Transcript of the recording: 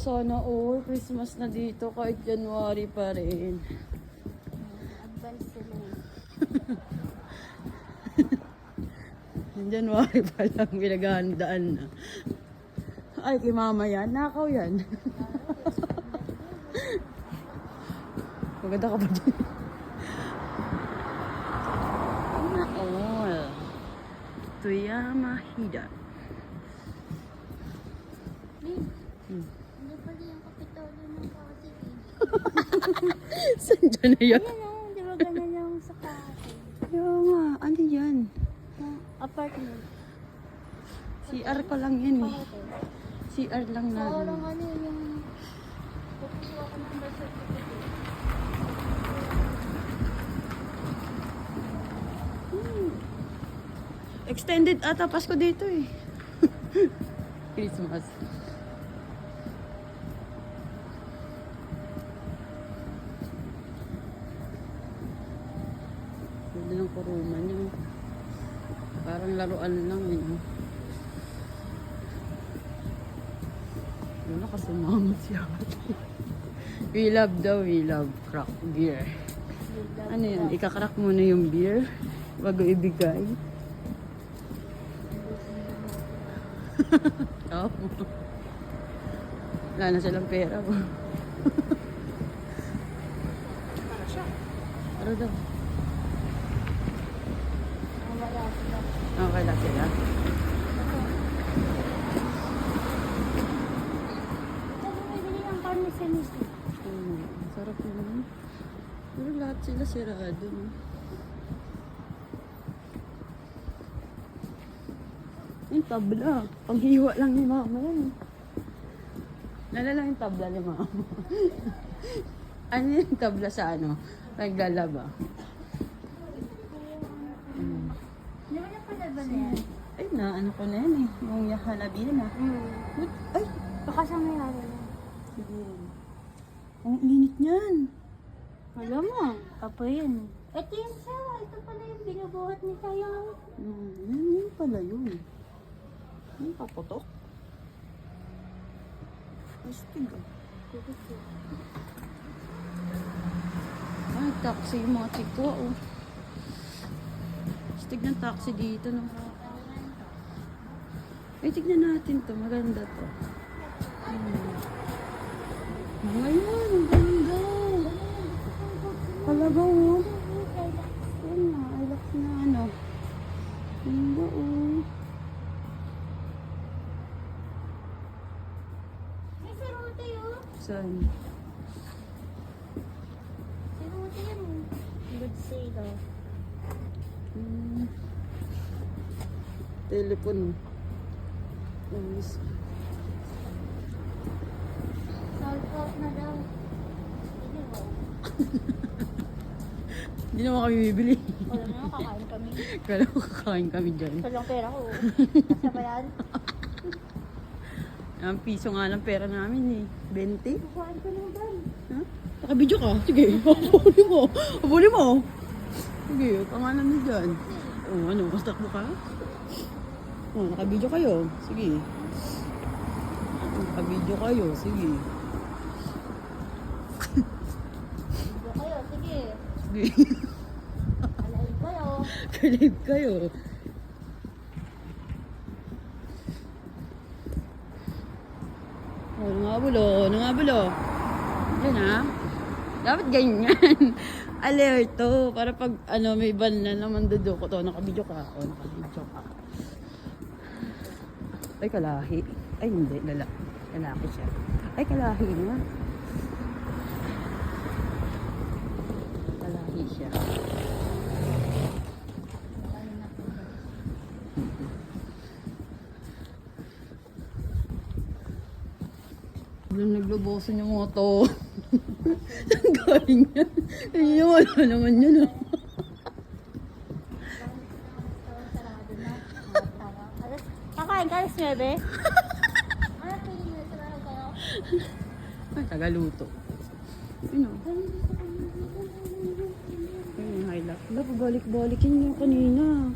Sana all Christmas na dito kahit January pa rin. Advance sila. January pa lang, pinaghahandaan na. Ay, kay mama yan. Nakaw yan. Maganda ka pa dyan. All. Tuyamahida. Hindi pala yung kapitolyo ng Pasig. Saan dyan na yan? Ayan o, di ba ganun yung sa Pasig? Kaya nga, ano yan? Apartment. CR ko lang yan eh. Hotel. CR lang So, na. walang ano yung kukuha ko ng birth certificate. Extended ata Pasko dito eh. Christmas. Ganda ng kuruma niya. Parang laruan lang eh. No? Wala kasi mama siya. We love craft beer. Ano yan? Ikakrak muna yung beer bago ibigay. Oh. Wala na silang pera. Para siya. Ano daw? Wala sila. Okay lang sila. Ito mo bibili ng parmesan. Sarap naman. Pero lahat sila sirado. No? Yung tabla. Panghiwa lang ni mama yan. Lala lang yung tabla ni mama. Ano yung tabla sa ano? Naglalaba. Di ba na pala ba na yan? Ay na, ano ko na yan eh. Yung Hanabi na. Ay! Baka sa may halo na. Siguro. Ang init niyan. Alam mo, apoy yan. Ito yung sawa. Ito pala yung binubuhat ni Sayang. Yan pala yun. Yung paputok. Astig ah. Ay, taxi yung mga chiko oh. Astig ng taxi dito no. Ay, tignan natin to. Maganda to. Ngayon, ang ganda. Talaga oh. Yan na, I like na ano. Ganda oh. May sarote yun. Saan? Sarote yan. Good sale oh. Telepon. Nice. Sold out na daw. Hindi ba? Hindi naman kami bibili. Wala na, kakain kami. Kala ko kakain kami dyan. Walang pera ko. Nasa ba yan? Ang piso nga lang pera namin eh. 20? Kukuhaan ko ng ban. Ha? Nakabidyo ka? Sige. Habulin mo. Habulin mo. Sige, pangalan mo dyan. Oh, ano? Kastak mo ka? Oh, nakabidyo kayo. Sige. Nakabidyo kayo. Sige. Video kayo, sige. Sige. Alaig kayo. Kalib kayo. Oh, nangabulo. Nangabulo. Yan ha. Dapat ganyan. Alerto. Para pag ano, may ban na naman dudukot. Oh, nakabidyo ka. Oh, nakabidyo ka. Ay, kalahi. Ay, hindi. Lalaki siya. Ay, kalahi nga. Kalahi siya. Biglang naglubosan yung mga to. Saan galing yan? Ay, wala naman yun ah. Sarado na. Kakain ka, alas 9? Ano pili na sarado kayo? Ay, tagaluto. Yun o. Ayun yung highlight. Wala, pabalik-balikin yung kanina.